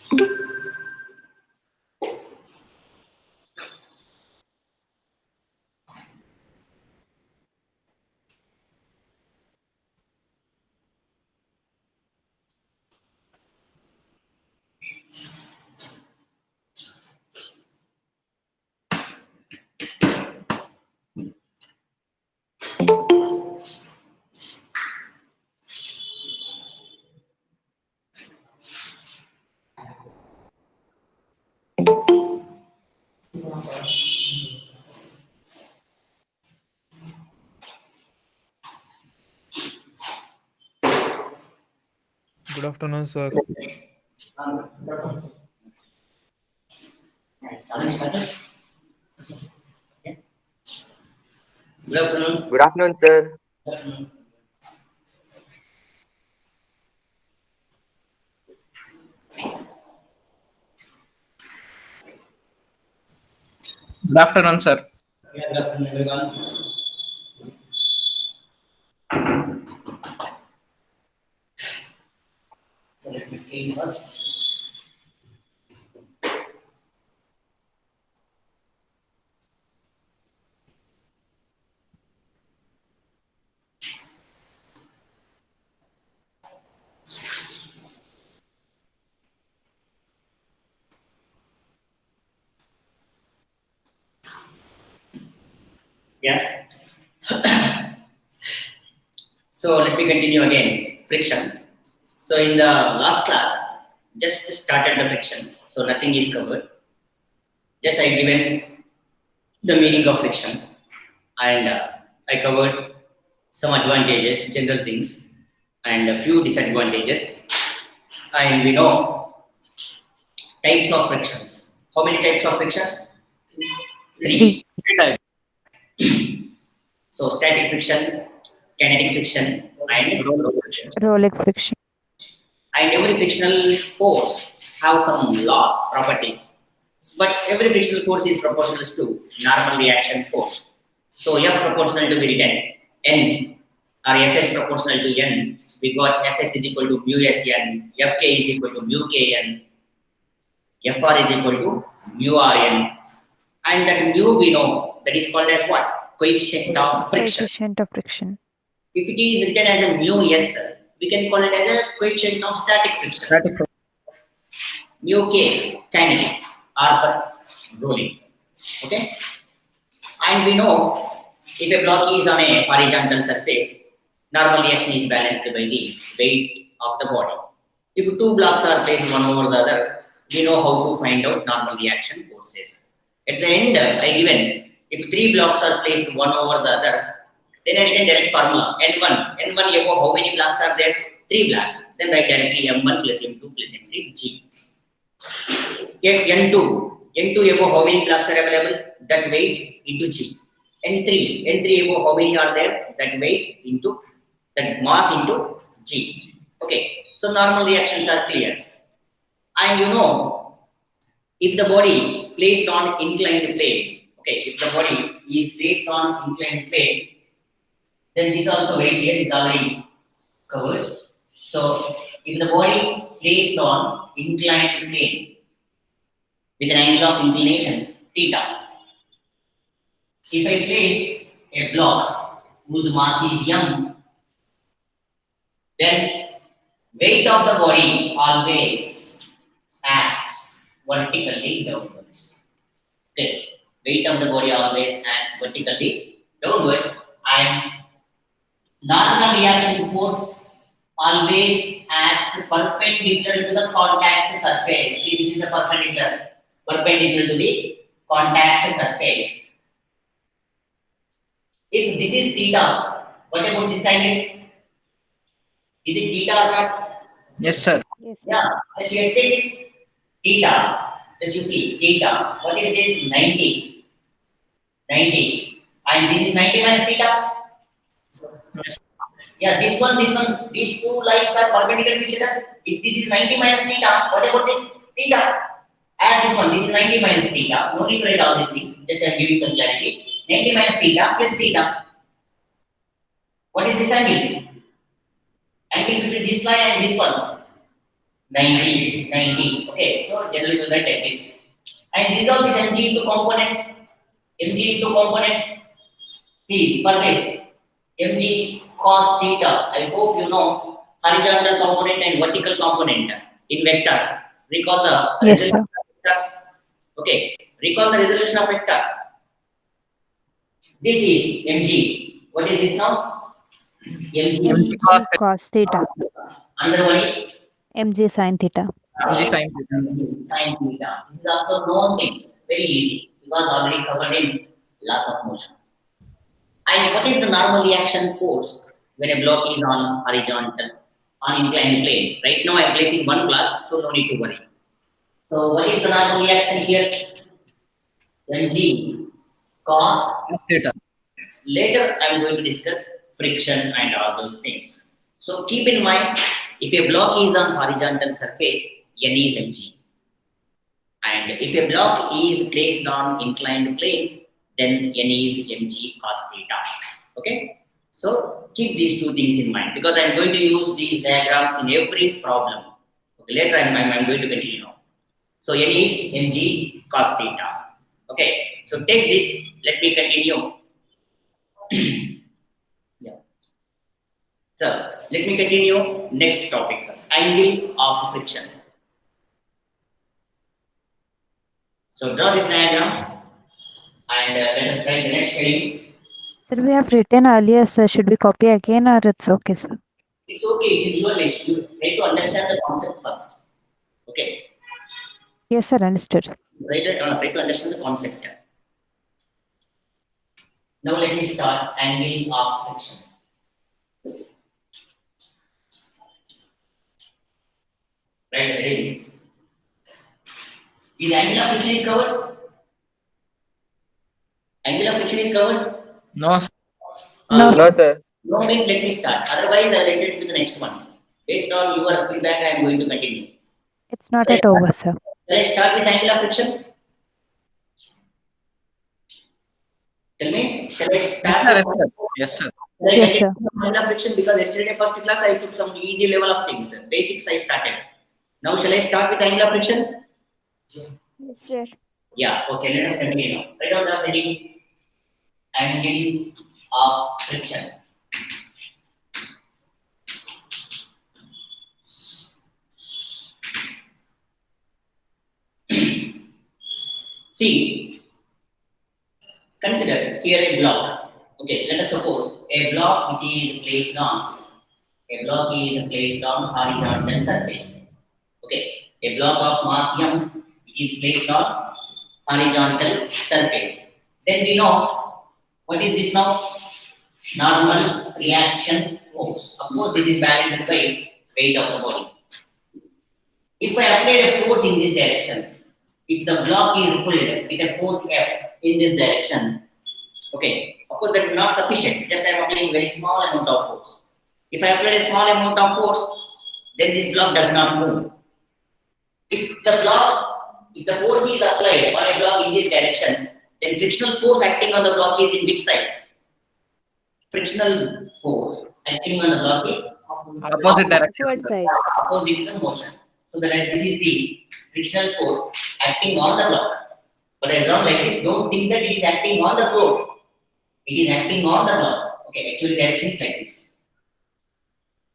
Good afternoon, sir. Good afternoon. Good afternoon, sir. Good afternoon, sir. Good afternoon, everyone. So let me clean first. Yeah. So let me continue again. Friction. So in the last class, just started the friction. So nothing is covered. Just I given the meaning of friction, and I covered some advantages, general things, and a few disadvantages. And we know types of frictions. How many types of frictions? Three. Three. So static friction, kinetic friction, and roll friction. Rolling friction. And every frictional force have some laws, properties. But every frictional force is proportional to normal reaction force. So F proportional to be written N or Fs proportional to N. We got Fs is equal to mu Sn, Fk is equal to mu Kn, Fr is equal to mu Rn. And that mu we know that is called as what? Coefficient of friction. Coefficient of friction. If it is written as a mu S, we can call it as a coefficient of static friction. Static. Mu K kinetic or for rolling. Okay? And we know if a block is on a horizontal surface, normal reaction is balanced by the weight of the body. If two blocks are placed one over the other, we know how to find out normal reaction forces. At the end, I given if three blocks are placed one over the other, then I get direct formula N1. N1 above how many blocks are there? Three blocks. Then write directly M1 plus M2 plus M3 G. If N2 above how many blocks are available? That weight into G. N3 above how many are there? That weight into that mass into G. Okay, so normal reactions are clear. And you know, if the body placed on inclined plane, okay, if the body is placed on inclined plane, then this also weight here is already covered. So if the body placed on inclined plane with an angle of inclination theta, if I place a block whose mass is m, then weight of the body always acts vertically downwards. Okay, weight of the body always acts vertically downwards, and normal reaction force always acts perpendicular to the contact surface. See, this is the perpendicular to the contact surface. If this is theta, what about this angle? Is it theta or not? Yes, sir. Yes. Yeah, as you extend it, theta. As you see, theta. What is this? 90. 90. And this is 90 minus theta. Yes. Yeah, this one, these two lines are perpendicular to each other. If this is 90 minus theta, what about this theta? Add this one, this is 90 minus theta. No need to write all these things, just I'm giving some clarity. 90 minus theta plus theta. What is this angle? Angle between this line and this one. 90, 90. Okay, so generally we write like this. And these are these mg into components. Mg into components. See, for this, mg cos theta. I hope you know horizontal component and vertical component in vectors. Recall the Yes, sir. resolution of vectors. Okay, recall the resolution of vector. This is mg. What is this now? mg. mg cos theta, Another one is mg sin theta. mg sin theta. Sin theta. This is also known things. Very easy. Because already covered in laws of motion. And what is the normal reaction force when a block is on horizontal, on inclined plane? Right now I am placing one block, so no need to worry. So what is the normal reaction here? mg cos. Cos theta. Later I am going to discuss friction and all those things. So keep in mind, if a block is on horizontal surface, n is mg. And if a block is placed on inclined plane, then n is mg cos theta. Okay? So keep these two things in mind because I'm going to use these diagrams in every problem. Okay, later I'm going to continue now. So n is mg cos theta. Okay, so take this, let me continue. Yeah. So let me continue next topic, angle of friction. So draw this diagram and let us write the next heading. Sir, we have written earlier, sir. Should we copy again or it's okay, sir? It's okay, it's in your list. You try to understand the concept first. Okay, Yes, sir. Understood. try to understand the concept. Now let me start angle of friction. Right, the heading. Is angle of friction is covered? Angle of friction is covered? No, sir. No, No, sir. No means let me start. Otherwise, I will enter into the next one. Based on your feedback, I am going to continue. it's not yet over, sir. Shall I start with angle of friction? Tell me, shall I start Yes, with sir. Yes, sir. Shall I Yes, continue sir. with angle of friction? Because yesterday first class I took some easy level of things. Basics I started. Now shall I start with angle of friction? Yes, sir. Yeah, okay, let us continue now. Write down the heading angle of friction. See, consider here a block. Okay, let us suppose a block which is placed on horizontal surface. Okay, a block of mass m which is placed on horizontal surface. Then we know what is this now? Normal reaction force. Of course, this is balanced by weight of the body. If I apply a force in this direction, if the block is pulled with a force F in this direction, okay, of course that is not sufficient. Just I am applying very small amount of force. If I apply a small amount of force, then this block does not move. If the force is applied on a block in this direction, then frictional force acting on the block is in which side? Frictional force acting on the block is Opposite direction. Upward Sir. side. opposite the motion. So that this is the frictional force acting on the block. But I draw like this. Don't think that it is acting on the floor. It is acting on the block. Okay, actually direction is like this.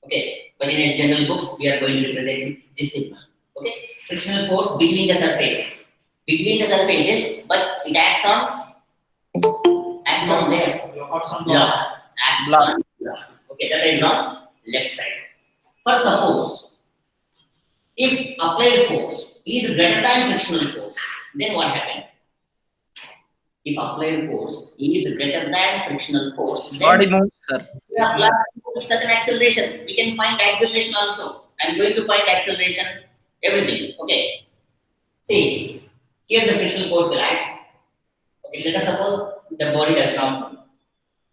Okay, but in a general books we are going to represent this symbol. Okay, frictional force between the surfaces. Between the surfaces, but it acts on where? Block. Acts Block. on block. Okay, that is on left side. For suppose if applied force is greater than frictional force, then what happened? If applied force is greater than frictional force, then Body moves, sir. we apply certain acceleration. We can find acceleration also. I'm going to find acceleration, everything. Okay. See, here the frictional force will act. Okay, let us suppose the body does not move.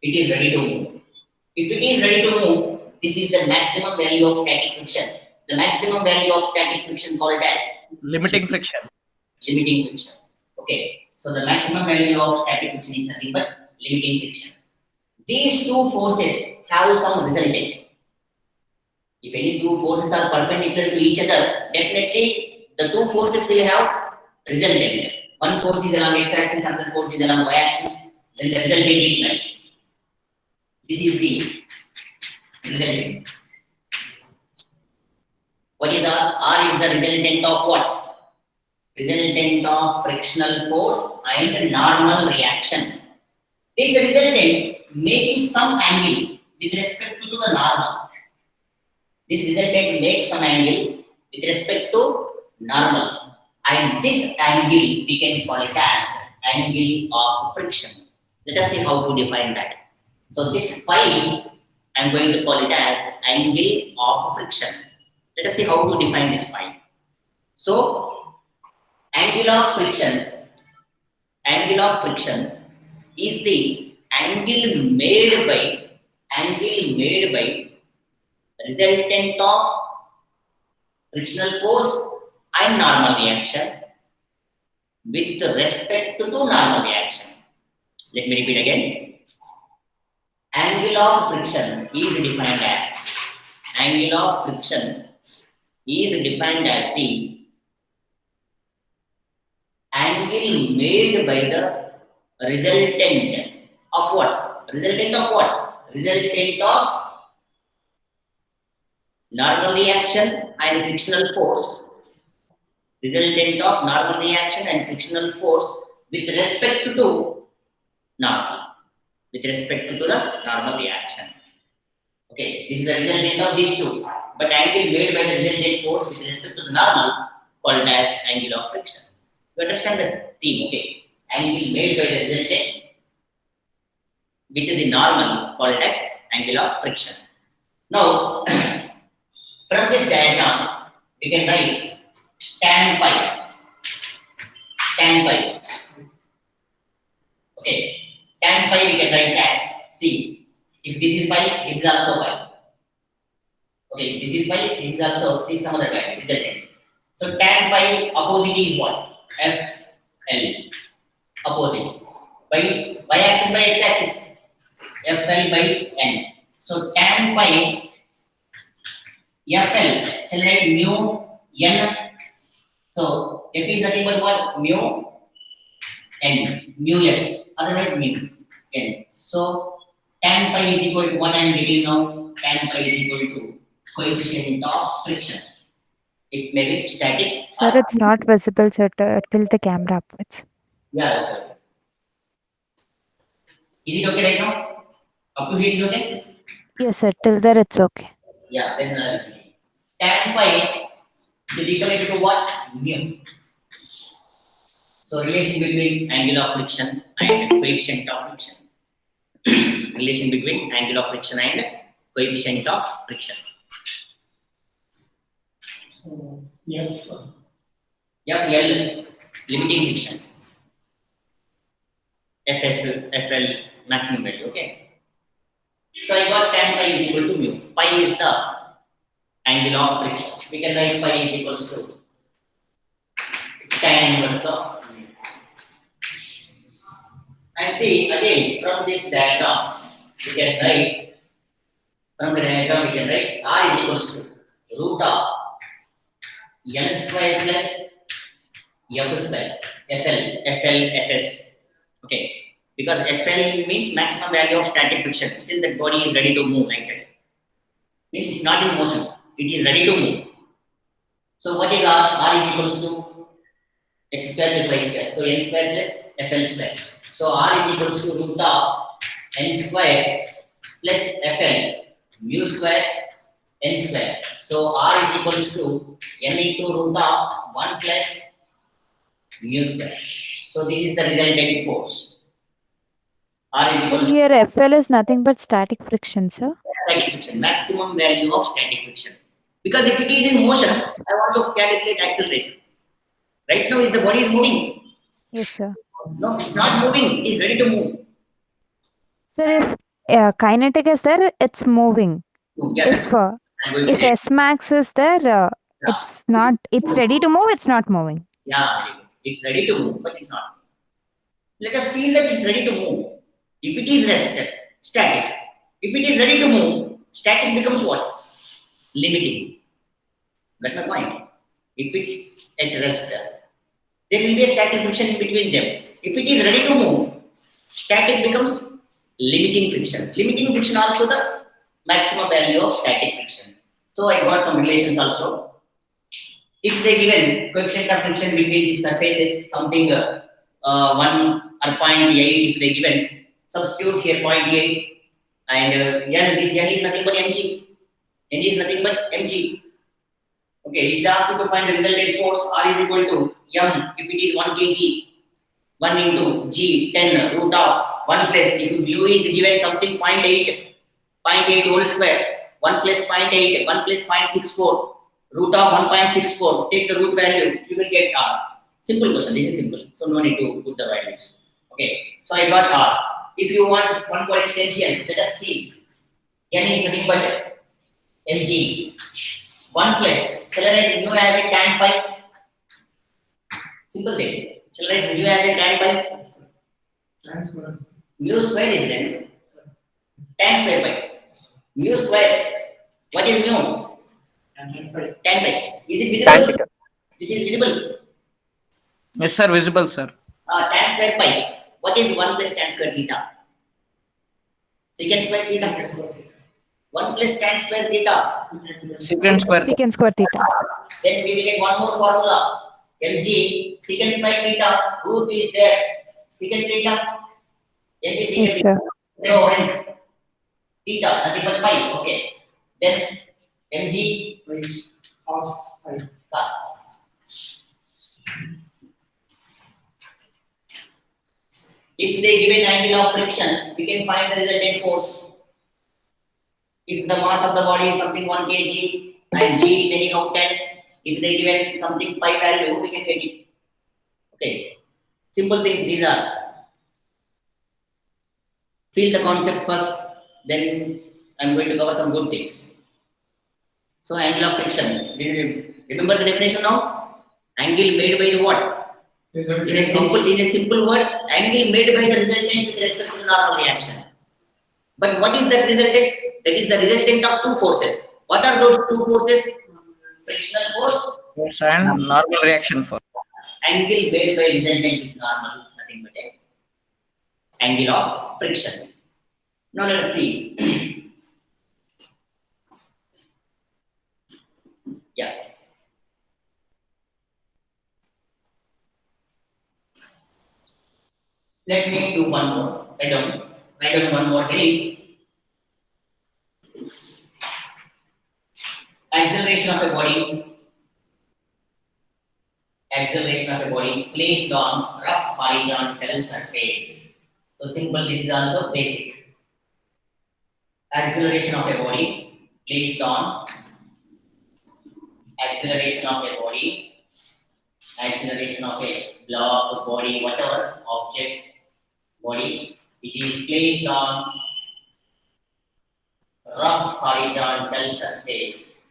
It is ready to move. If it is ready to move, this is the maximum value of static friction. The maximum value of static friction called as Limiting friction. limiting friction. Okay, so the maximum value of static friction is nothing but limiting friction. These two forces have some resultant. If any two forces are perpendicular to each other, definitely the two forces will have resultant. One force is along x-axis, another force is along y-axis. Then the resultant is like this. This is the resultant. What is R? R is the resultant of what? Resultant of frictional force and normal reaction. This resultant making some angle with respect to the normal. This resultant makes some angle with respect to normal. And this angle we can call it as angle of friction. Let us see how to define that. So this phi, I am going to call it as angle of friction. Let us see how to define this phi. So angle of friction is the angle made by resultant of frictional force and normal reaction with respect to normal reaction. Let me repeat again. Angle of friction is defined as the angle made by the resultant of what? Resultant of normal reaction and frictional force. Resultant of normal reaction and frictional force with respect to normal. With respect to the normal reaction. Okay, this is the resultant of these two. But angle made by the resultant force with respect to the normal called as angle of friction. You understand the theme, okay? Angle made by the resultant with the normal called as angle of friction. Now, from this diagram, we can write tan pi. Okay, tan pi we can write as, see, if this is pi, this is also pi. Okay, if this is pi, this is also, see some other pi, resultant. So tan pi opposite is what? FL. Opposite. By y-axis by x-axis. FL by n. So tan pi FL shall write mu n. So F is nothing but what? Mu n. Mu s. Otherwise mu n. So tan pi is equal to what I am getting now? Tan pi is equal to coefficient of friction. It may be static. Sir, it's not visible, sir. Tilt the camera upwards. Yeah. Okay. Is it okay right now? Up to here is okay? Yes, sir. Till there, it's okay. Yeah. Then tan pi is equal to what? Mu. So relation between angle of friction and coefficient of friction. Relation between angle of friction and coefficient of friction. So F FL limiting friction. FL maximum value. Okay. So I got tan pi is equal to mu. Pi is the angle of friction. We can write pi is equals to tan inverse of mu. And see again from this diagram we can write R is equals to root of n square plus f square FS. Okay, because FL means maximum value of static friction. Still the body is ready to move like that. Means it's not in motion. It is ready to move. So what is R? R is equals to x square plus y square. So n square plus FL square. So R is equals to root of n square plus FL mu square n square. So R is equals to n into root of 1 plus mu square. So this is the resultant force. R is Sir, equals to here FL is nothing but static friction, sir. static friction, maximum value of static friction. Because if it is in motion, I want to calculate acceleration. Right now, is the body is moving? Yes, sir. No, it's not moving. It is ready to move. Sir, if kinetic is there, it's moving. Yeah, If I'm going to if S max is there, it's not. It's ready to move. It's not moving. yeah, it's ready to move, but it's not. Let us feel that it's ready to move. If it is rested, static. If it is ready to move, static becomes what? limiting. Got my point? If it's at rest, there will be a static friction in between them. If it is ready to move, static becomes limiting friction. Limiting friction also the maximum value of static friction. So I got some relations also. If they given coefficient of friction between these surfaces, something 1 or 0.8, if they given, substitute here 0.8, and n, this n is nothing but mg. N is nothing but mg. Okay, if they ask you to find the resultant force, R is equal to m, if it is 1 kg, 1 into g, 10 root of 1 plus, if u is given something 0.8 whole square, 1 plus 0.8, 1 plus 0.64, root of 1.64, take the root value, you will get R. Simple question, this is simple, so no need to put the values. Okay, so I got R. If you want one more extension, let us see. N is nothing but mg. 1 plus, shall I write mu as a tan pi? Simple thing. Shall I write mu as a tan pi? Transfer. Mu square is then tan square pi. Mu square. What is mu? And then Tan pi. Is it Tan visible? theta. This is visible. Yes, sir. Visible, sir. Tan square pi. What is 1 plus tan square theta? Secant square theta. 1 plus tan square theta. Secant square. Secant square theta. Then we will get one more formula. Mg secant square theta. Root is there. Secant theta. Mg secant Yes, sir. No, and theta, nothing but pi. Okay. Then mg Cos phi. cos. If they give an angle of friction, we can find the resultant force. If the mass of the body is something 1 kg and g is anyhow 10, if they given something pi value, we can get it. Okay. Simple things these are. Feel the concept first, then I'm going to cover some good things. So angle of friction. Remember the definition now? Angle made by the what? In a simple word, angle made by the resultant with respect to the normal reaction. But what is that resultant? That is the resultant of two forces. What are those two forces? Frictional force, Force and normal reaction force. angle made by resultant with normal, nothing but a angle of friction. Now let us see. Yeah. Let me do one more. Write down one more heading. Acceleration of a body. Acceleration of a body placed on rough horizontal surface. So simple. This is also basic. Acceleration of a body placed on acceleration of a body, acceleration of a block, body, whatever object, body, which is placed on rough horizontal surface.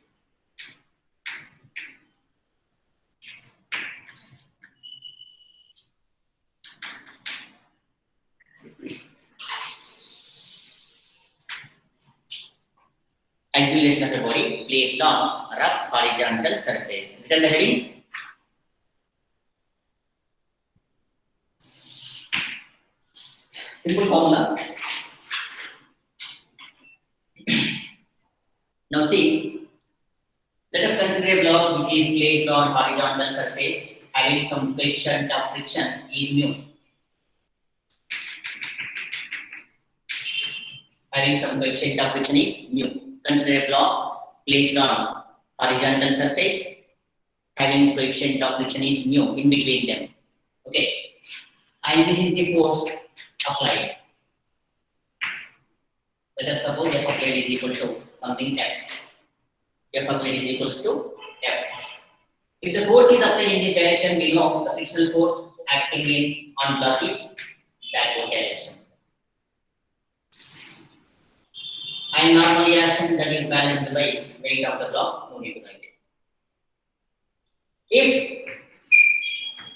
Acceleration of the body placed on rough horizontal surface. Written the heading. Simple formula. Now see, let us consider a block which is placed on horizontal surface having some coefficient of friction is mu. Having some coefficient of friction is mu. Consider a block placed on horizontal surface having coefficient of friction is mu in between them. Okay. And this is the force applied. Let us suppose F applied is equal to something F. F applied is equals to F. If the force is applied in this direction, we know the frictional force acting in on block is backward direction. And normal reaction that is balanced by weight of the block, no need to write. If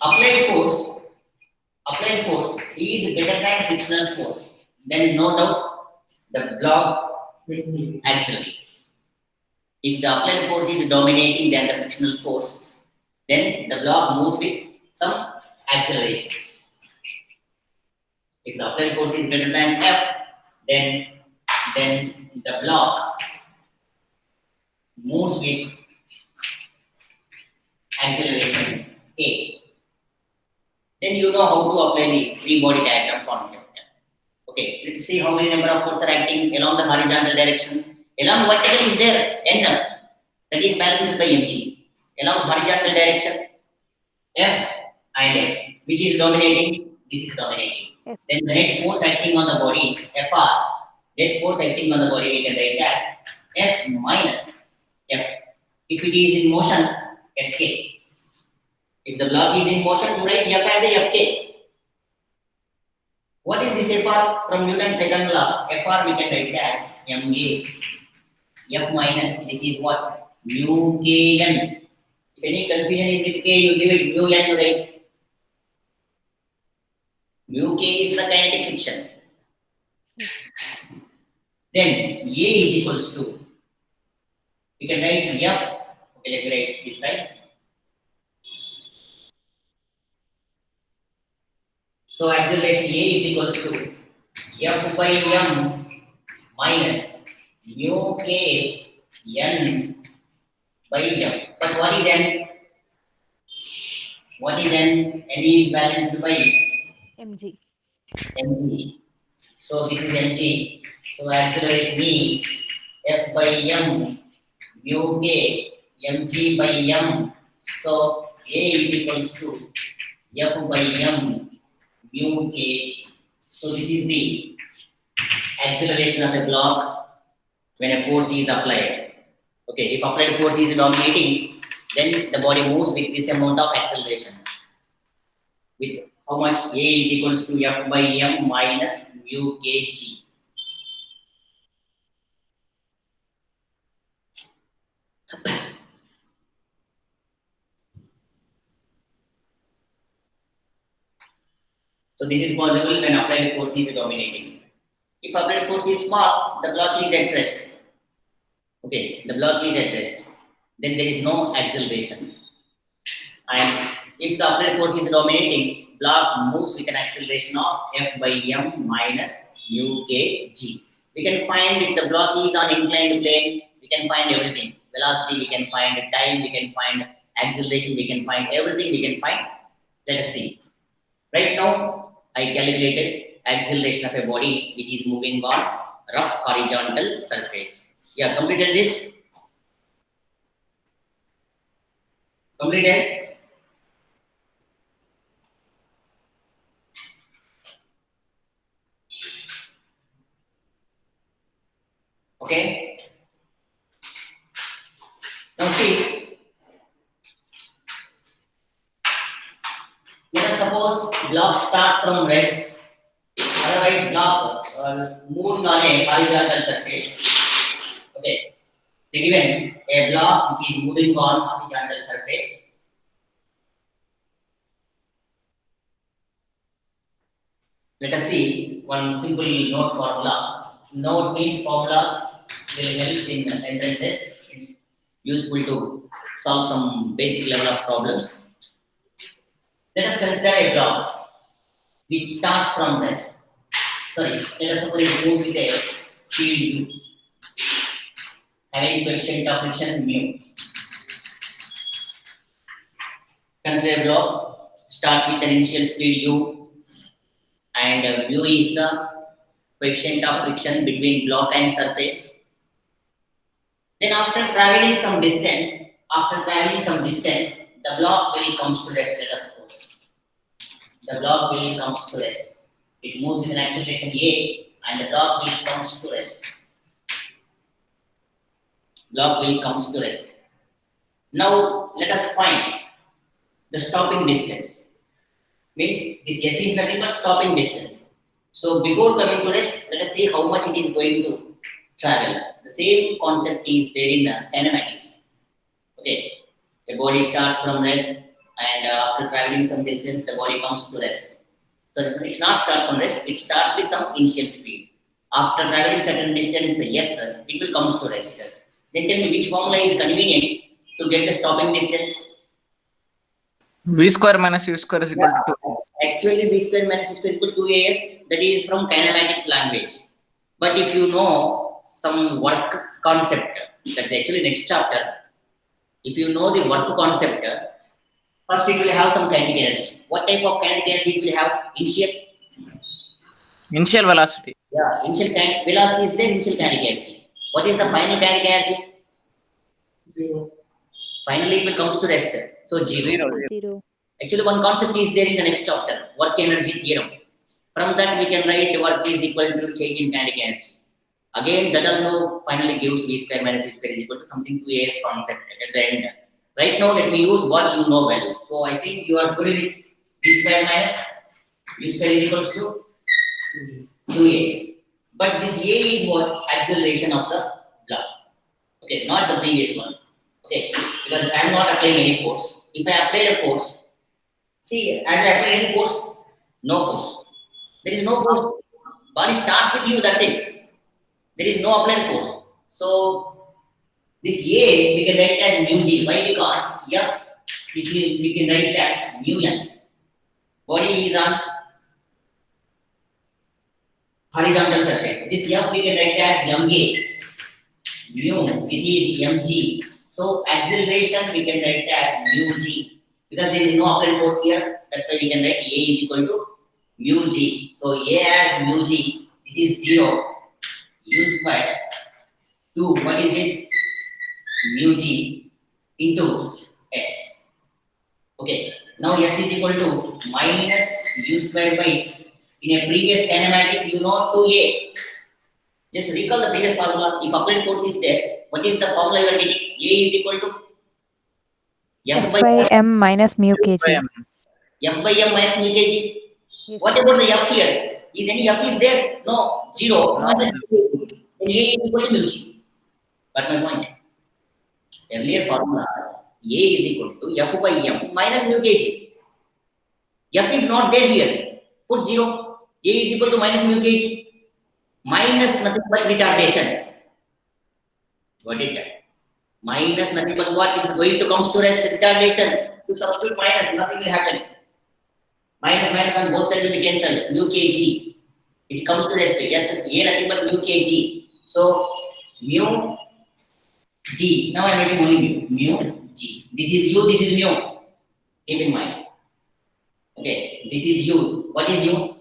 applied force is better than frictional force, then no doubt the block Will be. accelerates. If the applied force is dominating than the frictional force, then the block moves with some accelerations. If the applied force is greater than F, then the block moves with acceleration A. Then you know how to apply the free body diagram concept. Okay, let's see how many number of forces are acting along the horizontal direction. Along vertical is there N, that is balanced by mg. Along horizontal direction, F and F, which is dominating, this is dominating. F. Then the net force acting on the body, Fr, net force acting on the body, we can write as F minus F. If it is in motion, Fk. If the block is in motion, you write F as a Fk. What is this Fr? From Newton's second law, Fr we can write as ma. F minus, this is what? Mu kn. If any confusion is with k, you give it mu n, you write. Mu k is the kinetic friction. Then A is equals to, we can write F. Okay, let me write this side. So acceleration A is equals to F by m minus mu k n by m. But what is n? What is n? N is balanced by mg. mg. So this is mg. So acceleration is F by m mu k mg by m. So A is equals to F by m mu kg. So this is the acceleration of a block when a force is applied. Okay, if applied force is dominating, then the body moves with this amount of accelerations. With how much? A is equals to F by m minus mu kg. So this is possible when applied force is dominating. If applied force is small, the block is at rest. Okay, the block is at rest. Then there is no acceleration. And if the applied force is dominating, block moves with an acceleration of F by m minus mu kg. We can find if the block is on inclined plane, we can find everything. Velocity, we can find time, we can find acceleration, we can find everything, we can find. Let us see. Right now, I calculated acceleration of a body which is moving on rough horizontal surface. Yeah, completed this? Completed? Okay. Now see, let us suppose block starts from rest, otherwise block moving on a horizontal surface. Okay, they given a block which is moving on horizontal surface. Let us see one simple note formula. Note means formulas will help in entrances. It's useful to solve some basic level of problems. Let us consider a block which starts from rest. Sorry, let us suppose it moves with a speed u, having coefficient of friction mu. Consider a block starts with an initial speed u, and mu is the coefficient of friction between block and surface. Then after traveling some distance, the block will comes to rest. Let us suppose the block will comes to rest. It moves with an acceleration a, and the block will comes to rest. Block will comes to rest. Now let us find the stopping distance. Means this s is nothing but stopping distance. So before coming to rest, let us see how much it is going to travel. The same concept is there in kinematics. Okay, the body starts from rest, and after traveling some distance, the body comes to rest. So it's not start from rest; it starts with some initial speed. After traveling certain distance, yes, sir, it will comes to rest. Then tell me which formula is convenient to get the stopping distance. V square minus U square is equal to 2. Actually, B square minus C square equal to 2AS. That is from kinematics language. But if you know some work concept, that's actually next chapter. If you know the work concept, first it will have some kinetic energy. What type of kinetic energy it will have? Initial velocity. Yeah, initial kinetic velocity is there, initial kinetic energy. What is the final kinetic energy? 0. Finally, it will comes to rest. So zero. 0. Actually, one concept is there in the next chapter, work energy theorem. From that, we can write work is equal to change in kinetic energy. Again, that also finally gives V square minus U square is equal to something to AS concept at the end. Right now, let me use what you know well. So I think you are good with V square minus U square is equals to 2AS. But this A is what? Acceleration of the block. Okay, not the previous one. Okay, because I am not applying any force. If I apply a force, see, as I apply any force, no force. There is no force. Body starts with you, that's it. There is no applied force. So, this A we can write as mu G. Why? Because F we can write as mu N. Body is on horizontal surface. This F we can write as MA. Mu, this is mg. So acceleration we can write as mu g. Because there is no applied force here, that's why we can write A is equal to mu g. So A as mu g, this is 0, u square 2, what is this? Mu g into s. Okay, now s is equal to minus u square by, in a previous kinematics you know 2a. Just recall the previous formula. If applied force is there, what is the formula you are getting? A is equal to F by m minus mu kg. F by m minus mu kg. Yes. What about the F here? Is any F is there? No, 0. No, Then sir. A is equal to mu g. Got my point? Earlier formula, A is equal to F by m minus mu kg. F is not there here. Put 0. A is equal to minus mu kg. Minus nothing but retardation. Got it? Minus nothing but what? It is going to come to rest retardation. To substitute minus, nothing will happen. Minus on both sides will be cancelled. Mu kg. It comes to rest. Yes, A nothing but mu kg. So mu g. Now I am writing only mu g. This is u. This is mu. Keep in mind. Okay. This is u. What is u?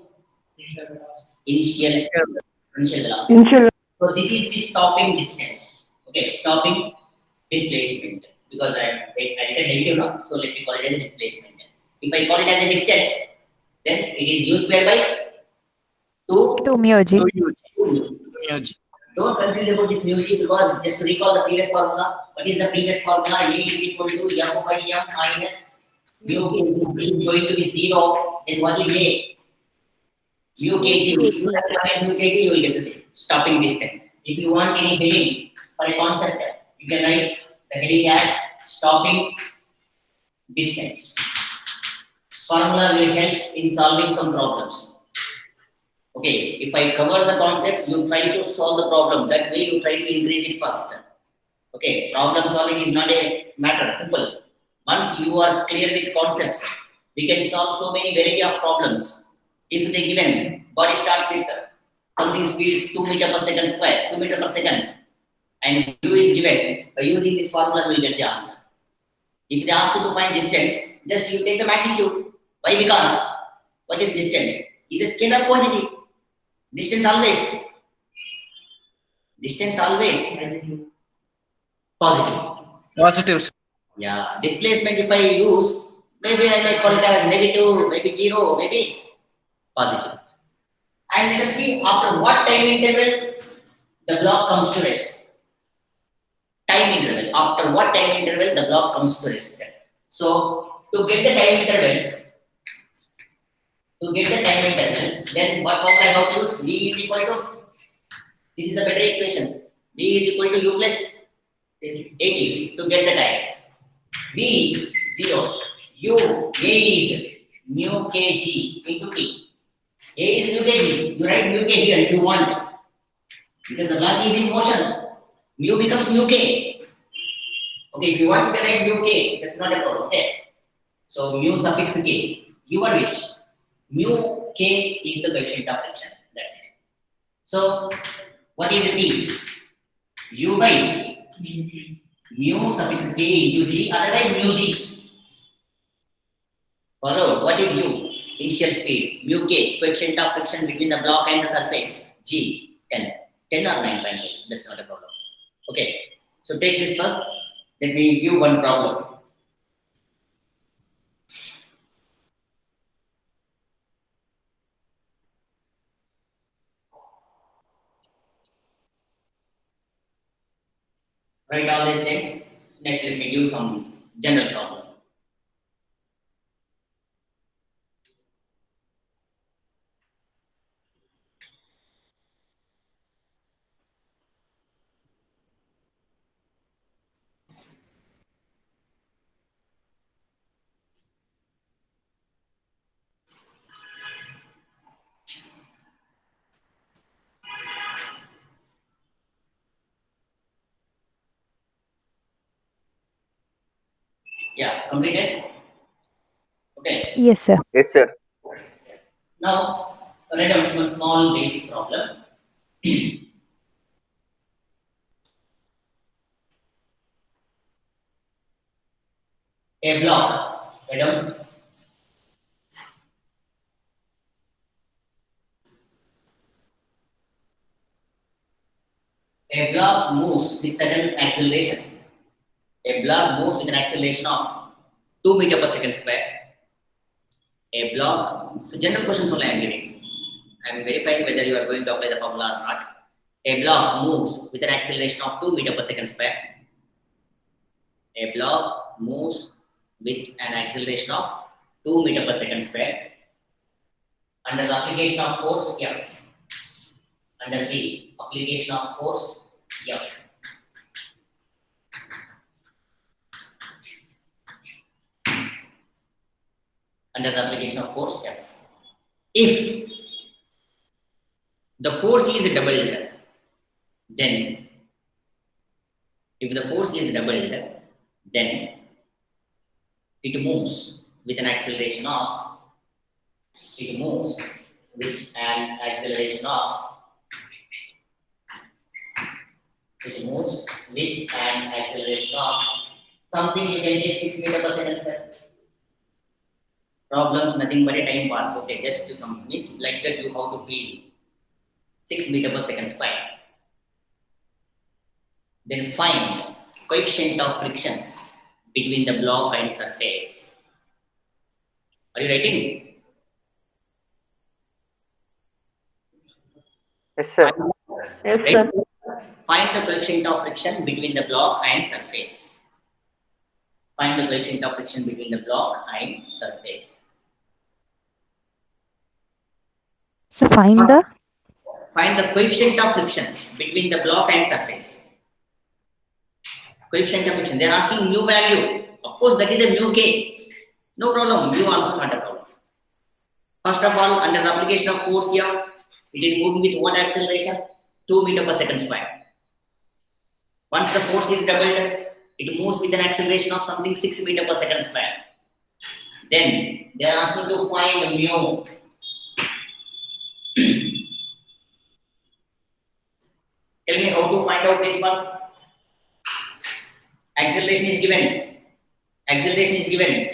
Initial velocity. So this is the stopping distance. Okay, stopping displacement. Because I written negative now, so let me call it as displacement. If I call it as a distance, then it is u square by 2 2 mu g. Mu g. Don't confuse about this mu g, because just to recall the previous formula. What is the previous formula? A is equal to f by m minus mu kg. This is going to be 0. Then what is A? Mu kg. Minus mu kg, you will get the same. Stopping distance. If you want any heading for a concept, you can write the heading as stopping distance. Formula will help in solving some problems. Okay, if I cover the concepts, you try to solve the problem. That way you try to increase it first. Okay, problem solving is not a matter, simple. Once you are clear with concepts, we can solve so many variety of problems. If they given, body starts with something speed 2 meter per second square, 2 meter per second, and u is given, by using this formula we will get the answer. If they ask you to find distance, just you take the magnitude. Why? Because what is distance? It's a scalar quantity. Distance always positive. Positives. Yeah, displacement if I use, maybe I may call it as negative, maybe 0, maybe positive. And let us see after what time interval the block comes to rest. Time interval. After what time interval the block comes to rest. So to get the time interval, then what formula I have to use? V is equal to, this is the better equation. V is equal to u plus 80 to get the time. V 0, u, A is mu kg into t. A is mu kg. You write mu k here if you want. Because the block is in motion. Mu becomes mu k. Okay, if you want to write mu k, that's not a problem. Okay. So mu suffix k, your wish. Mu k is the coefficient of friction. That's it. So what is P? U by mu suffix k into g, otherwise mu g. Follow. What is U? Initial speed. Mu k, coefficient of friction between the block and the surface. G, 10. 10 or 9.8. That's not a problem. Okay. So take this first. Let me give one problem. Write all these things. Next, let me give some general problem. Yeah, completed? Okay. Yes, sir. Yes, sir. Now, write down one small basic problem. A block, write down. A block moves with certain acceleration. A block moves with an acceleration of 2 meter per second square. A block, so general questions only I am giving. I am verifying whether you are going to apply the formula or not. A block moves with an acceleration of 2 meter per second square. A block moves with an acceleration of 2 meter per second square under the application of force F. Under the application of force F. Under the application of force F. If the force is doubled, then if the force is doubled, then it moves with an acceleration of something you can take 6 meter per second square. Problems nothing but a time pass. Okay, just do some means like that you how to feel 6 meter per second square. Then find coefficient of friction between the block and surface. Are you writing? Yes, sir. Right? Find the coefficient of friction between the block and surface. Find the coefficient of friction between the block and surface. So find the coefficient of friction between the block and surface. Coefficient of friction. They are asking mu value. Of course, that is a mu k. No problem. Mu also not a problem. First of all, under the application of force F, it is moving with what acceleration? 2 meter per second square. Once the force is doubled, it moves with an acceleration of something 6 meter per second square. Then they are asking to find mu. Tell me how to find out this one. Acceleration is given.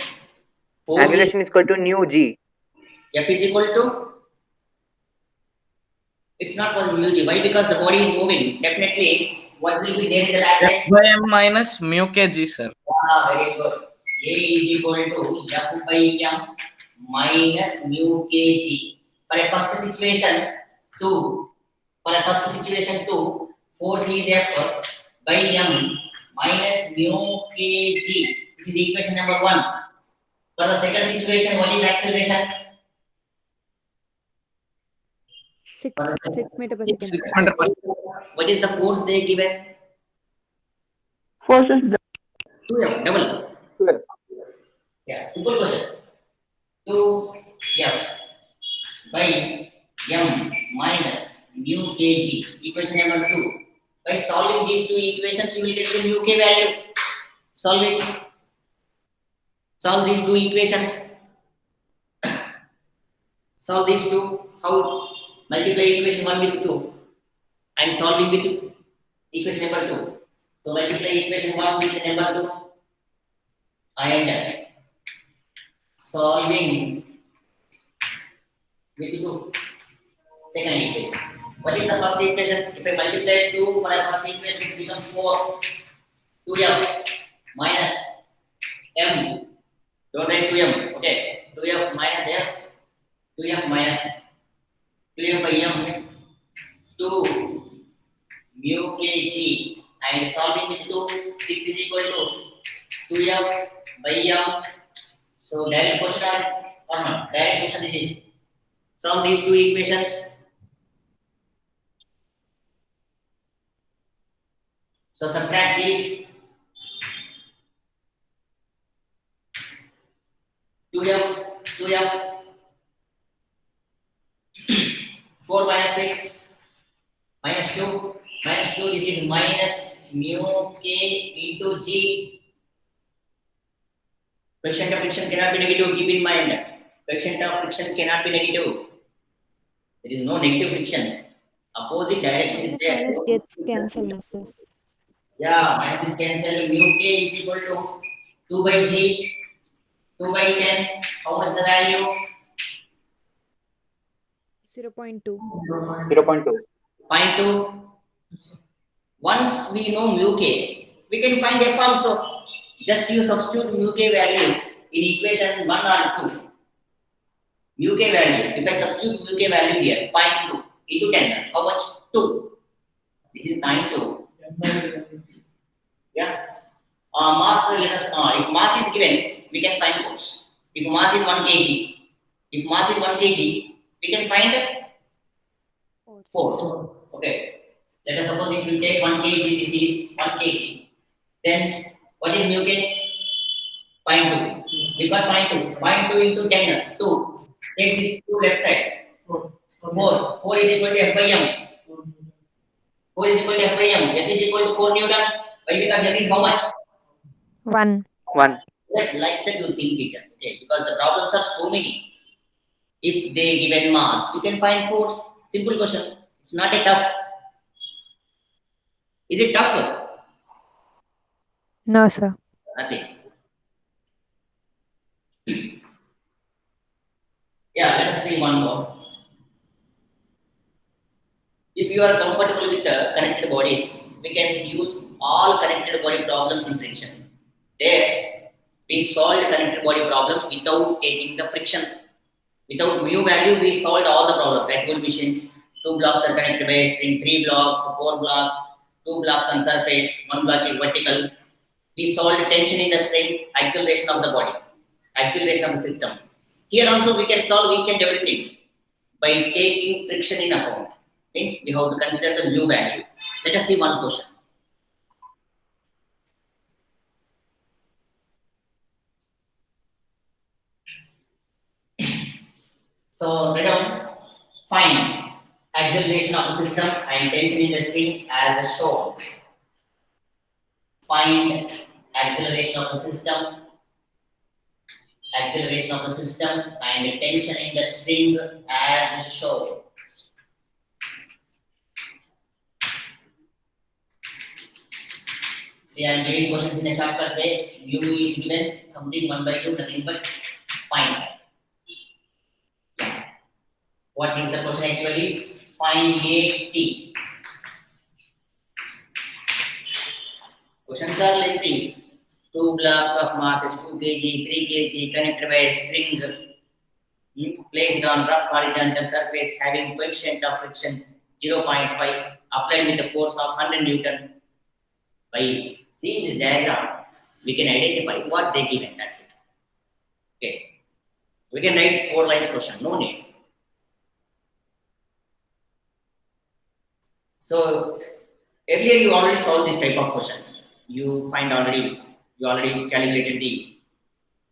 Force Acceleration is equal to nu g. F is equal to. It's not possible mu g. Why? Because the body is moving. Definitely, what will be there in the back side? F by m minus mu kg, sir. Very good. A is equal to F by m minus mu kg. For a first situation, 2. Force is F by m minus mu kg. This is the equation number 1. For the second situation, what is acceleration? 6 meter per second. 6 meter per What is the force they given? Force is 2F, double. Yeah, simple question. 2F by m minus mu kg. Equation number 2. By solving these two equations, you will get the mu k value. Solve it. Solve these two equations. Solve these two. How? Multiply equation 1 with 2. I am solving with equation number 2. So multiply equation 1 with number 2. And solving with 2. Second equation. What is the first equation? If I multiply 2 for a first equation, it becomes 4. 2f minus m. Don't write 2m. Okay. 2f minus f. 2f minus 2f by m. 2 mu kg. And solving with 2, 6 is equal to 2f by m. So direct question or not? Direct question this is. Solve these two equations. So subtract these. 2f 4 minus 6 minus 2 minus 2, this is minus mu k into g. Coefficient of friction cannot be negative, keep in mind. Coefficient of friction cannot be negative. There is no negative friction. Opposite direction is there. Minus gets cancelled. Yeah, minus is cancelled. Mu k is equal to 2 by g. 2 by 10. How much the value? 0.2. 0.2. Once we know mu k, we can find f also. Just you substitute mu k value in equation 1 or 2. Mu k value. If I substitute mu k value here, 0.2 into 10, how much? 2. This is 0.2. Yeah. Mass, let us if mass is given, we can find force. If mass is 1 kg, we can find force. Okay. Let us suppose if you take 1 kg, this is 1 kg. Then what is mu k? 0.2. We got 0.2. 0.2 into 10, 2. Take this 2 left side. 4. 4 is equal to f by m. 4 is equal to f by m. F is equal to 4 Newton. Why? Because f is how much? 1. Like that you think it. Okay. Because the problems are so many. If they given mass, you can find force. Simple question. It's not a tough. Is it tough? No, sir. Nothing. Yeah, let us see one more. If you are comfortable with the connected bodies, we can use all connected body problems in friction. There, we solved connected body problems without taking the friction. Without mu value, we solved all the problems. Like coefficients, 2 blocks are connected by a string, 3 blocks, 4 blocks, 2 blocks on surface, 1 block is vertical. We solved tension in the string, acceleration of the body, acceleration of the system. Here also we can solve each and everything by taking friction in account. Means we have to consider the mu value. Let us see one question. So write down, find acceleration of the system and tension in the string as shown. Find acceleration of the system and tension in the string as shown. See, I am giving questions in a shortcut way. U is given something 1 by 2, nothing but 0.5. What is the question actually? Find AT. Questions are lengthy. 2 blocks of mass is 2 kg, 3 kg connected by strings placed on rough horizontal surface having coefficient of friction 0.5 applied with a force of 100 Newton. By seeing this diagram, we can identify what they given. That's it. Okay. We can write 4 lines question. No need. So earlier you already solved this type of questions. You already calculated the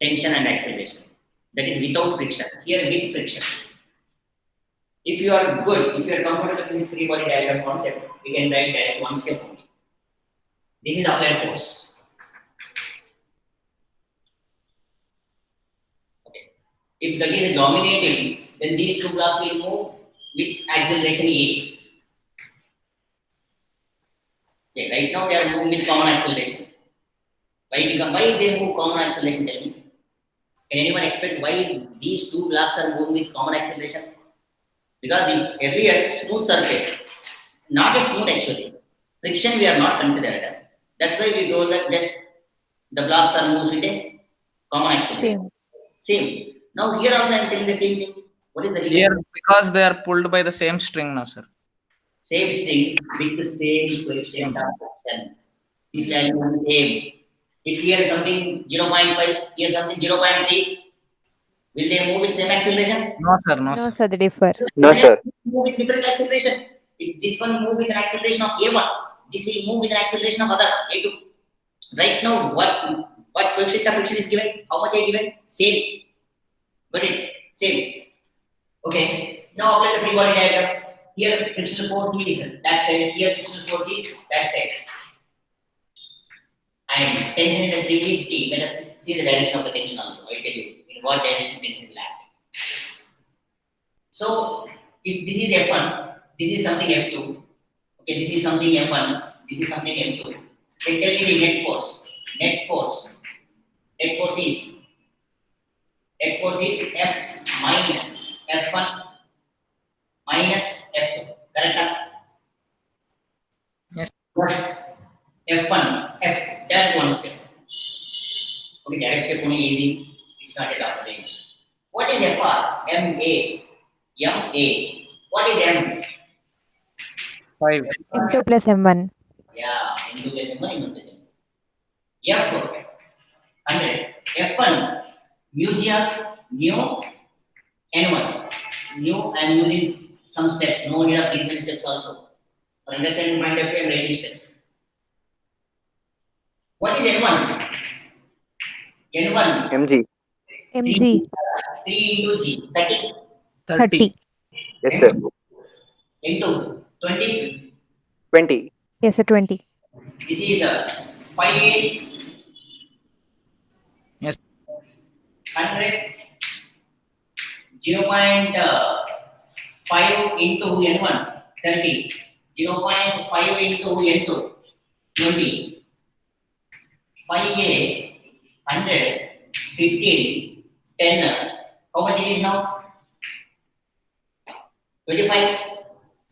tension and acceleration. That is without friction. Here with friction. If you are good, if you are comfortable with this free body diagram concept, we can write that one step only. This is applied force. Okay. If that is dominating, then these two blocks will move with acceleration A. Okay, right now they are moving with common acceleration. Why they move common acceleration? Tell me. Can anyone expect why these two blocks are moving with common acceleration? Because in earlier smooth surface, not a smooth actually. Friction we are not considered. That's why we told that just the blocks are moved with a common acceleration. Same. Now here also I am telling the same thing. What is the reason? Here, because they are pulled by the same string now, sir. Same string with the same coefficient of friction. This is the same. If here something 0.5, here something 0.3, will they move with same acceleration? No, sir. No, No, sir. sir, they differ. No, sir. Move with different acceleration. If this one move with an acceleration of A1, this will move with an acceleration of other A2. Right now, what coefficient of friction is given? How much I given? Same. Got it? Same. Okay. Now apply the free body diagram. Here frictional force is that side. Here frictional force is that side. And tension in the string is T. Let us see the direction of the tension also. I will tell you in what direction tension will act. So if this is F1, this is something F2. Okay, this is something M1. This is something M2. Then tell me the net force. Net force is F minus F1 minus F2. Correct? Yes. F1, F, that one step. Okay, direct step only easy. It's not a tough thing. What is FR? MA. What is M? 5. M2 plus M1. Yeah, M2 plus M1, M1 plus M2. F, 100. F1, mu G, mu, N1. Mu, I am using some steps. No need of these many steps also. For understanding point of view, I am writing steps. What is N1? N1, MG. MG 3 into G, 30. 30. Yes, sir. Into 20. 20. Yes, sir, 20. This is 5A. Yes. 100. 0.5 into N1, 30. 0.5 into N2, 20. 5A, 100, 15, 10. How much it is now? 25.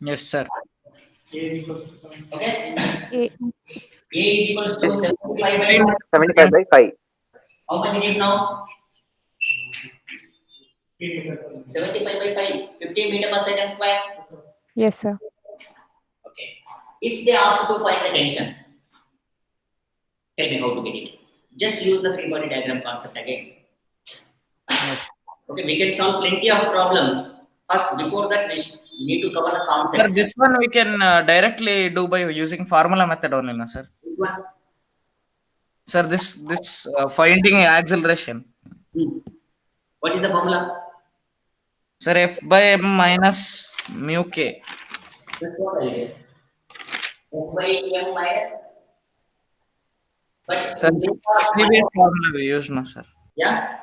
Yes, sir. A is equals to 7. Okay. A, A is equals to 75 by 5. 75 by 5. How much it is now? 15 meter per second. 75 by 5. 15 meter per second square. yes, sir. Okay. If they ask you to find the tension, tell me how to get it. Just use the free body diagram concept again. Yes. Okay, we can solve plenty of problems. First, before that, we need to cover the Sir, concept. this one we can directly do by using formula method only, no, sir. Which one? Sir, this finding acceleration. What is the formula? Sir, F by M minus mu K. That's what I did. F by M minus. But Sir, previous formula we used, no, sir. yeah.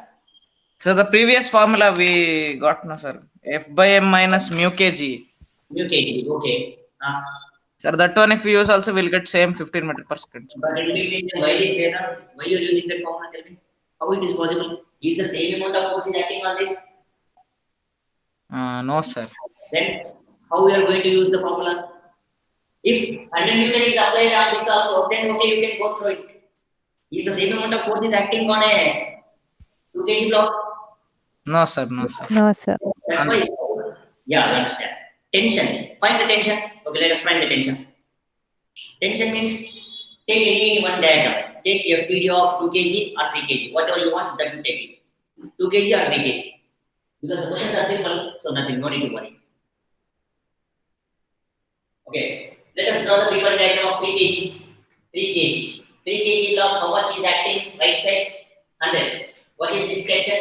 So the previous formula we got, no, sir. F by M minus mu kg. Mu kg. Okay. Sir, that one if we use also we'll get same 15 meter per second. But in between, why is there? Now? Why you are using that formula? Tell me. How it is possible? Is the same amount of force is acting on this? No, sir. Then how we are going to use the formula? If 100 Newton is applied on this also, then okay, you can go through it. Is the same amount of force is acting on a 2 kg block? No, sir. No, sir. No, sir. That's why. Yeah, I understand. Tension. Find the tension. Okay, let us find the tension. Tension means take any one diagram. Take FPD of 2 kg or 3 kg. Whatever you want, that you take it. 2 kg or 3 kg. Because the questions are simple, so nothing, no need to worry. Okay, let us draw the frequent diagram of 3 kg. 3 kg. 3 kg block, how much is acting? Right side, 100. What is this tension?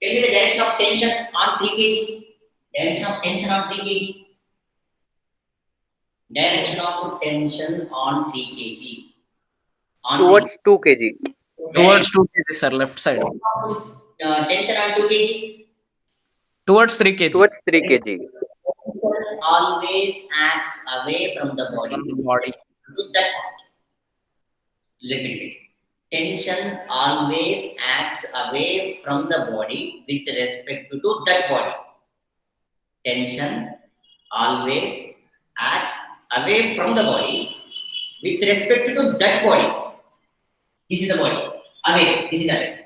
Tell me the direction of tension on 3 kg. Direction of tension on 3 kg. Direction of tension on 3 kg. On Towards 2 kg. Towards 2 kg, sir. Left side. tension on 2 kg. Towards 3 kg. Towards 3 kg. Always acts away from the body. From the body. To that point. Let me repeat. Tension always acts away from the body with respect to that body. Tension always acts away from the body with respect to that body. This is the body. Away. This is away.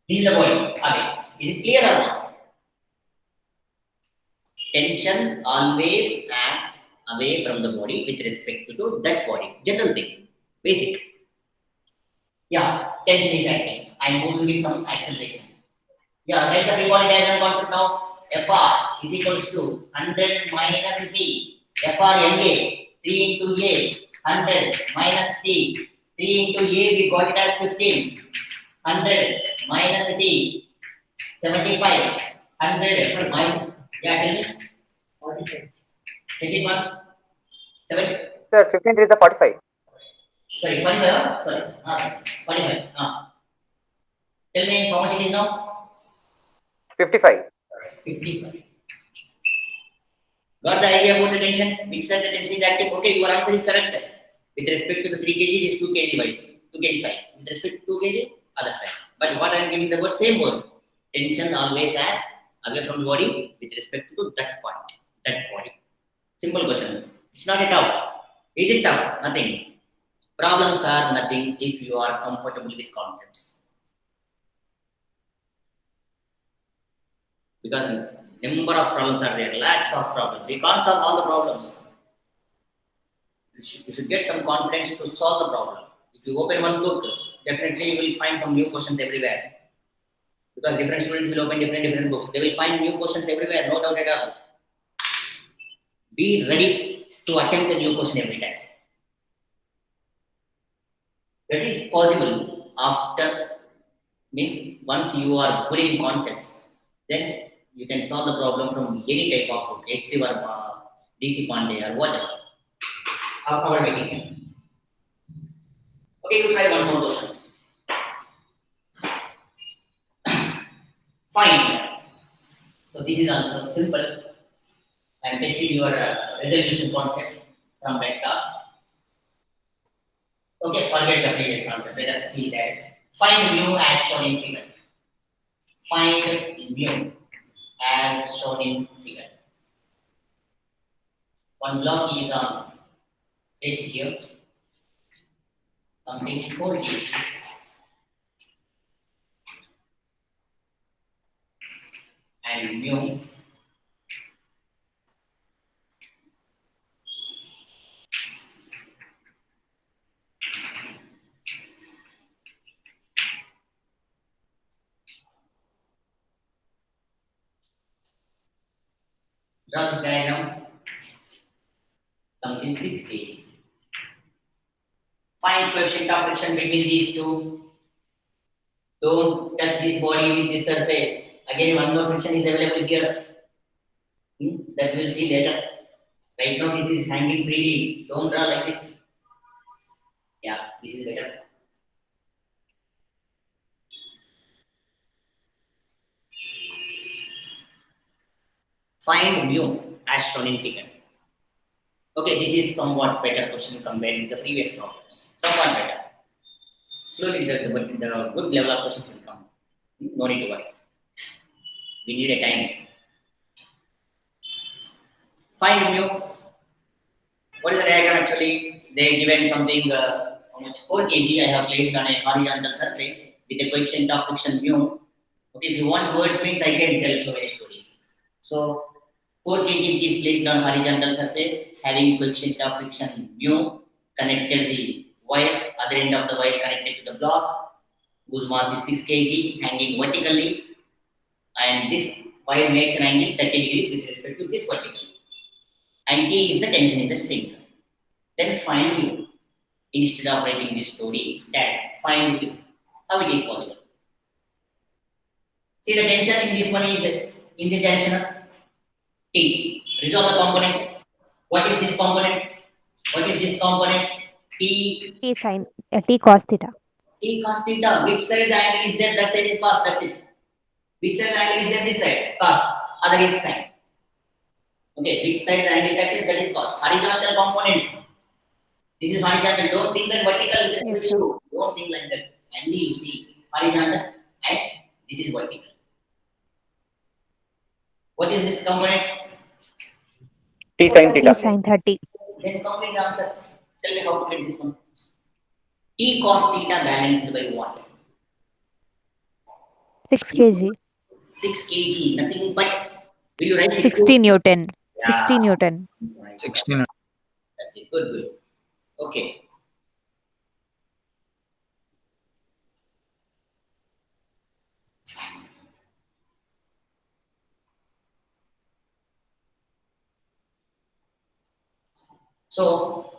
This is the body. Away. Is it clear or not? Tension always acts away from the body with respect to that body. General thing. Basic. Yeah, tension is acting. I'm moving with some acceleration. Yeah, write the free body diagram concept now. Fr is equals to 100 minus T. Fr NA 3 into A 100 minus T. 3 into A we got it as 15. 100 minus T 75. 100 minus, yeah, tell me. 45. Check it once. 7. Sir, 15 is the 45. Sorry, 45. Sorry, 45. Tell me how much it is now? 55. 55. Got the idea about the tension? Which side the tension is active? Okay, your answer is correct. With respect to the 3 kg, it is 2 kg wise. 2 kg side. With respect to 2 kg, other side. But what I am giving the word, same word. Tension always acts away from the body with respect to that point, that body. Simple question. It's not a tough. Is it tough? Nothing. Problems are nothing if you are comfortable with concepts. Because number of problems are there, lakhs of problems. We can't solve all the problems. You should get some confidence to solve the problem. If you open one book, definitely you will find some new questions everywhere. Because different students will open different books. They will find new questions everywhere, no doubt at all. Be ready to attempt a new question every time. That is possible after, means once you are good in concepts, then you can solve the problem from any type of book, H.C. Verma, D.C. Pandey or whatever. Our making. Okay, you try one more question. Find. So this is also simple. I am testing your resolution concept from that class. Okay, forget the previous concept. Let us see that. Find mu as shown in figure. Find mu as shown in figure. One block is on place here. Something 4 kg. And mu draw this diagram. Something 6 kg. Find coefficient of friction between these two. Don't touch this body with this surface. Again, one more friction is available here. That we'll see later. Right now, this is hanging freely. Don't draw like this. Yeah, this is better. Find mu as shown in figure. Okay, this is somewhat better question compared with the previous problems. Somewhat better. Slowly, the good level of questions will come. No need to worry. We need a time. Find mu. What is the diagram actually? They given something, how much? 4 kg I have placed on a horizontal surface with a coefficient of friction mu. Okay, if you want words means I can tell so many stories. So 4 kg which is placed on horizontal surface having coefficient of friction mu, connected the wire, other end of the wire connected to the block, whose mass is 6 kg hanging vertically, and this wire makes an angle 30 degrees with respect to this vertically. And T is the tension in the string. Then find mu. Instead of writing this story, that find mu. How it is possible? See the tension in this one is in this direction T. Resolve the components. What is this component? What is this component? T T sin T cos theta. T cos theta. Which side the angle is there? That side is cos. That's it. Which side the angle is there? This side. Cos. Other is sin. Okay. Which side the angle touches? That is cos. Horizontal component. This is horizontal. Don't think that vertical. Yes, sir. Don't think like that. Only you see horizontal and this is vertical. What is this component? T sin T theta. sin 30. Then complete the answer. Tell me how to get this one. T cos theta balanced by what? 6 kg. 6 kg. Nothing but. Will you write 60 Newton. Yeah. 60 Newton. 16. That's it. Good, good. Okay. So,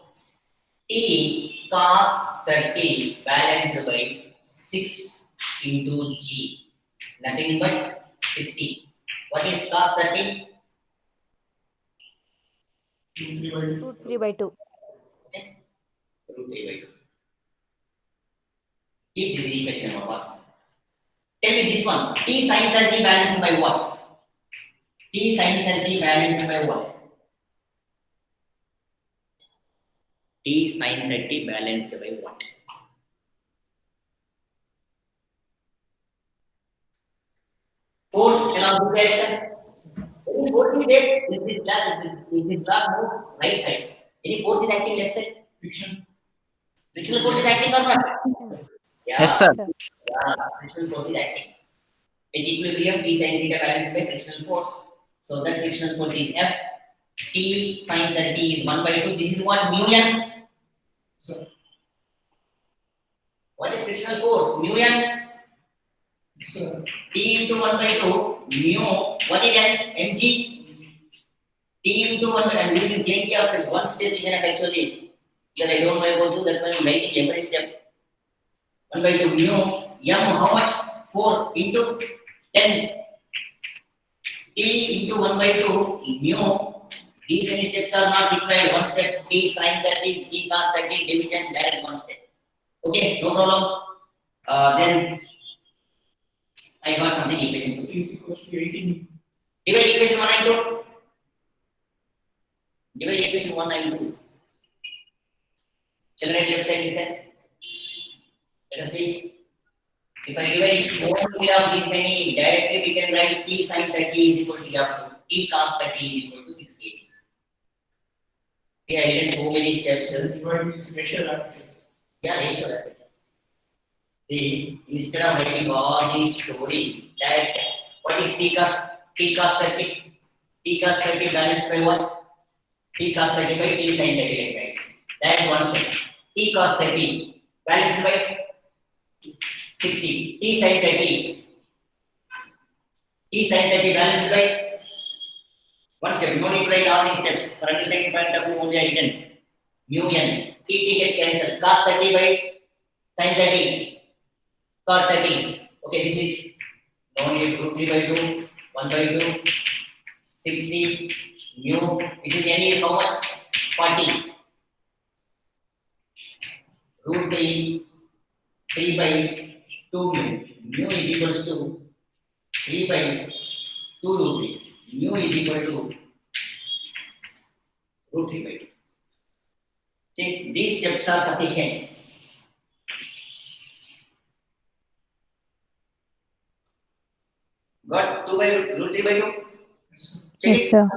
T cos 30 balanced by 6 into G. Nothing but 60. What is cos 30? 2 3 by 2. Okay. Root 3 by 2. Keep this equation number 1. Tell me this one. T sin 30 balanced by what? T sin 30 balanced by what? T sin 30 balanced by what? Force along the direction. Any force is there? Is this block move right side? Any force is acting left side? Friction. Frictional force is acting or not? Yeah. Yes, sir. Sir. Yeah, frictional force is acting. At equilibrium, T sin theta balanced by frictional force. So that frictional force is F. T sin 30 is 1 by 2. This is what? Mu n. So, What is frictional force? Mu n. so T into 1 by 2. Mu. What is n? Mg. T into 1 by, I'm using plenty of steps. One step is enough actually. Because I don't know about 2, that's why I'm writing every step. 1 by 2 mu. M how much? 4 into 10. T into 1 by 2 mu. These many steps are not required. One step. T sin 30, T cos 30, division, direct one step. Okay, no problem. Then I got something equation 2. T is equals to 18. Divide equation 1 and 2. Divide equation 1 and 2. Shall I write left side, this side? Let us see. If I divide it, no one will have these many. Directly we can write T sin 30 is equal to F. T cos 30 is equal to 6 kg. See, I written so many steps. Divide means ratio active. Yeah, ratio, that's it. See, instead of writing all these story, that what is T cos 30? T cos 30 balanced by what? T cos 30 by T sin 30, right? That one step. T cos 30 balanced by 60. T sin 30. T sin 30 balanced by one step. You don't need to write all these steps. For understanding point of view, only I written mu n. T gets cancelled. Cos 30 by sin 30. Cot 30. Okay, this is no need root 3 by 2, 1 by 2, 60, mu. This is n is how much? 40. Root 3, 3 by 2 mu. Mu is equals to 3 by 2 root 3. Mu is equal to root 3 by 2. See, these steps are sufficient. Got 2 by root 3 by 2? Check Yes, it. sir.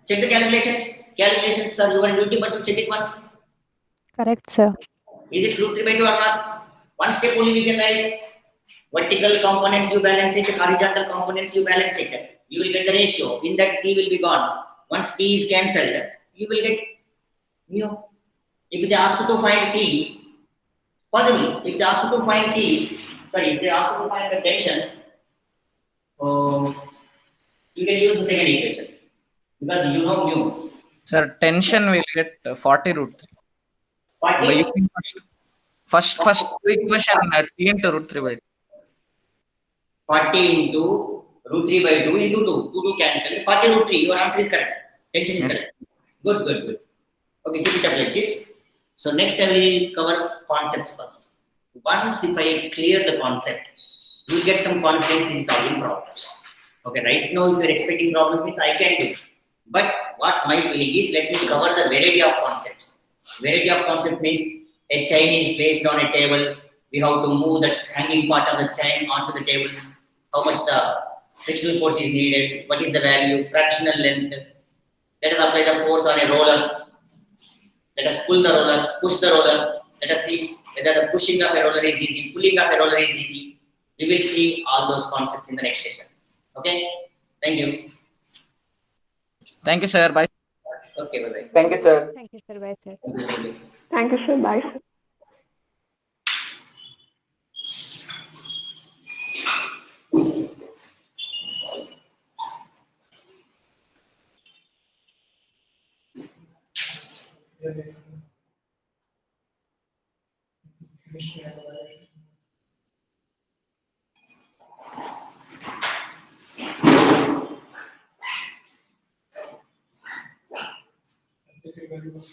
Check the calculations. Calculations are your duty, but you check it once. Correct, sir. Is it root 3 by 2 or not? One step only we can write. Vertical components you balance it, horizontal components you balance it. You will get the ratio. In that t will be gone. Once t is cancelled, you will get mu. If they ask you to find t, possible. If they ask you to find t, if they ask you to find the tension, you can use the second equation because you know mu. Sir, tension will get 40 root 3. By 40, using first equation T into root 3 by 2. 40 into root 3 by 2 into 2. 2 cancel. 40 root 3. Your answer is correct. Tension is correct. Good, good, good. Okay, keep it up like this. So next I will cover concepts first. Once if I clear the concept, you will get some confidence in solving problems. Okay, right now if you are expecting problems means I can do. But what's my feeling is let me cover the variety of concepts. Variety of concept means a chain is placed on a table. We have to move that hanging part of the chain onto the table. How much the frictional force is needed? What is the value? Fractional length. Let us apply the force on a roller. Let us pull the roller, push the roller. Let us see whether the pushing of a roller is easy, pulling of a roller is easy. We will see all those concepts in the next session. Okay? Thank you. Thank you, sir. Bye. Okay, bye-bye. Thank you, sir. Thank you, sir. Bye, sir. Thank you, sir. Bye, sir. Thank you very much.